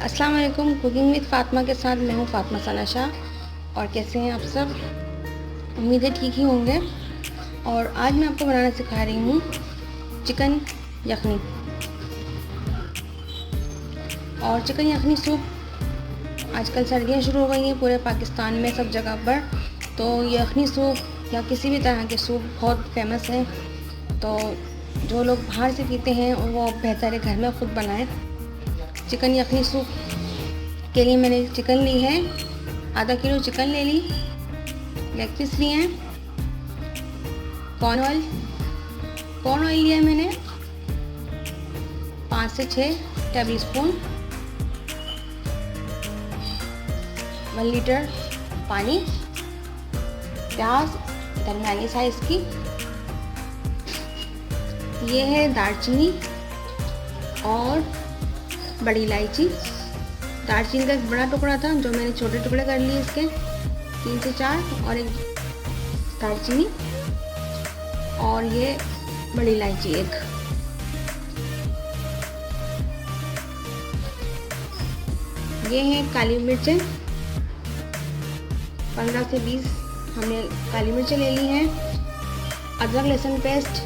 अस्सलाम वालेकुम। Cooking with Fatima के साथ मैं हूँ फ़ातिमा सना शाह। और कैसे हैं आप सब? उम्मीद है ठीक ही होंगे। और आज मैं आपको बनाना सिखा रही हूँ चिकन यखनी। और चिकन यखनी सूप आजकल सर्दियाँ शुरू हो गई हैं पूरे पाकिस्तान में सब जगह पर। तो यखनी सूप या किसी भी तरह के सूप बहुत फेमस है। तो जो लोग बाहर से पीते हैं वो बेहतर है घर में ख़ुद बनाएं। चिकन यखनी सूप के लिए मैंने चिकन ली है, आधा किलो चिकन ले ली, लेग पीस लिए हैं, कॉर्न ऑयल लिया है मैंने 5 से 6 टेबल स्पून, 1 लीटर पानी, प्याज दरमियानी साइज की, ये है दालचीनी और बड़ी इलायची। दालचीनी का एक बड़ा टुकड़ा था जो मैंने छोटे टुकड़े कर लिए इसके 3 से 4, और एक दालचीनी, और ये बड़ी इलायची एक। ये हैं काली मिर्चें 15 से 20 हमने काली मिर्चें ले ली हैं। अदरक लहसुन पेस्ट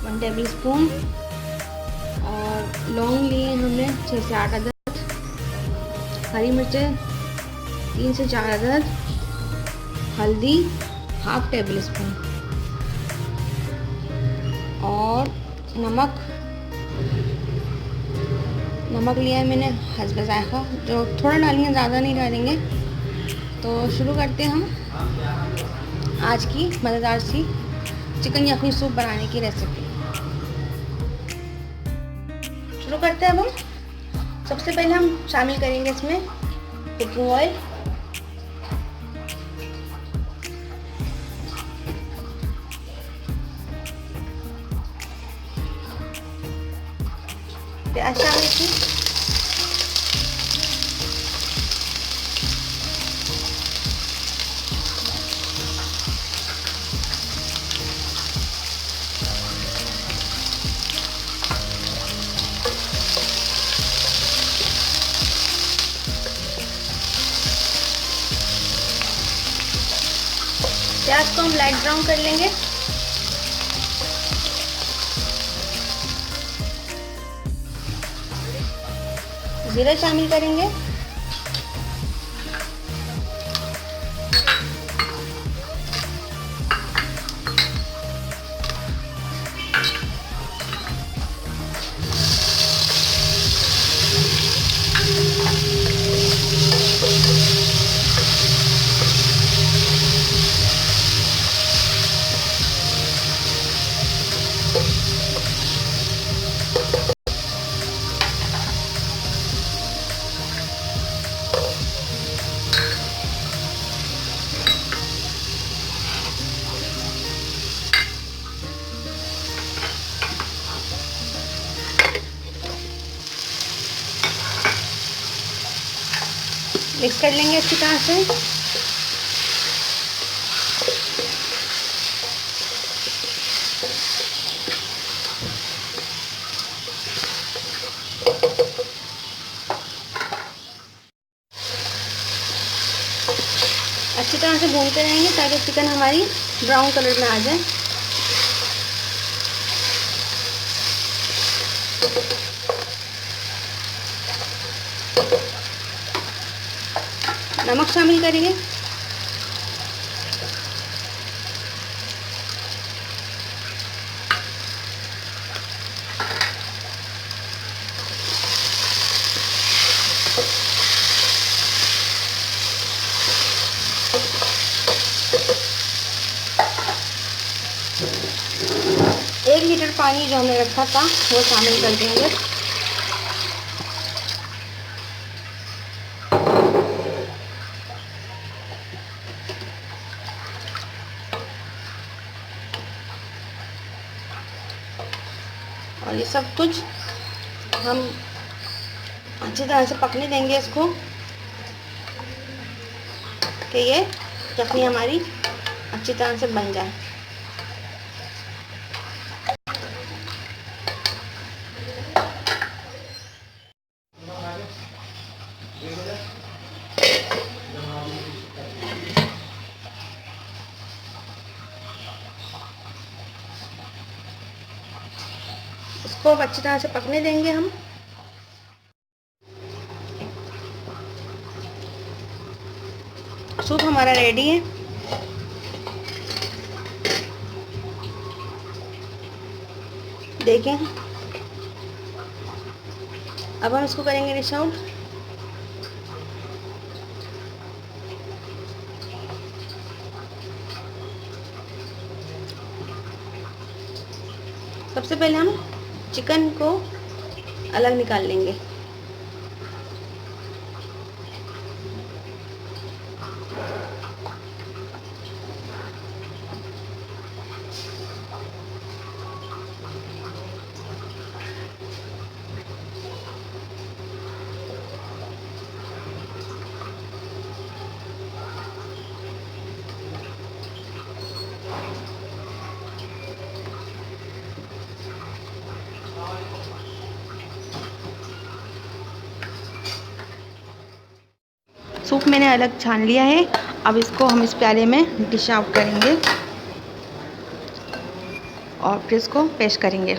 1 टेबल स्पून, और लौंग लिए हमने 6 से 8 अदद, हरी मिर्चें 3 से 4 अदद, हल्दी हाफ टेबल स्पून, और नमक लिया है मैंने हस्ब ज़ायक़ा, जो थोड़ा डालेंगे, ज़्यादा नहीं डालेंगे। तो शुरू करते हैं हम आज की मज़ेदार सी चिकन यखनी सूप बनाने की रेसिपी। शुरू करते हैं अब हम। सबसे पहले हम शामिल करेंगे इसमें कुकिंग ऑयल, प्याज शामिल की, प्याज को हम लाइट ब्राउन कर लेंगे। जीरा शामिल करेंगे, मिक्स कर लेंगे अच्छी तरह से। अच्छी तरह से भूनते रहेंगे ताकि चिकन हमारी ब्राउन कलर में आ जाए। नमक शामिल करेंगे, एक लीटर पानी जो हमने रखा था वो शामिल कर देंगे। और ये सब कुछ हम अच्छी तरह से पकने देंगे इसको, कि ये यखनी हमारी अच्छी तरह से बन जाए। इसको अब अच्छी तरह से पकने देंगे हम। सूप हमारा रेडी है। देखें, अब हम इसको करेंगे डिश आउट। सबसे पहले हम चिकन को अलग निकाल लेंगे। सूप मैंने अलग छान लिया है। अब इसको हम इस प्याले में डिश आउट करेंगे और फिर इसको पेश करेंगे।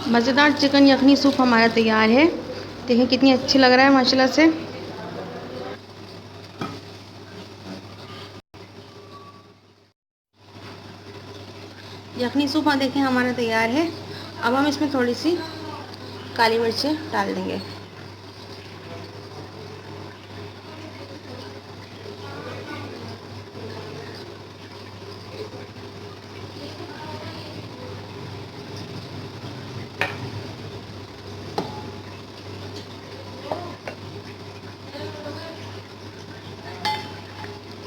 मज़ेदार चिकन यखनी सूप हमारा तैयार है। देखें कितनी अच्छी लग रहा है माशाल्लाह से। यखनी सूप देखें हमारा तैयार है। अब हम इसमें थोड़ी सी काली मिर्चें डाल देंगे।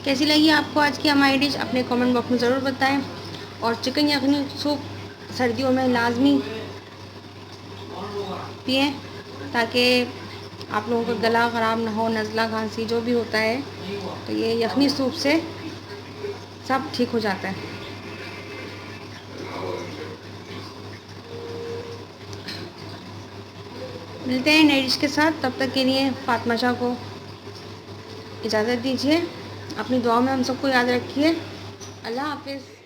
कैसी लगी आपको आज की हमारी डिश, अपने कमेंट बॉक्स में ज़रूर बताएं। और चिकन यखनी सूप सर्दियों में लाजमी पिएं ताकि आप लोगों का गला ख़राब ना हो, नज़ला खांसी जो भी होता है तो ये यखनी सूप से सब ठीक हो जाता है। मिलते हैं नई डिश के साथ, तब तक के लिए फातिमा शाह को इजाज़त दीजिए। अपनी दुआ में हम सबको याद रखिए। अल्लाह हाफ़िज़।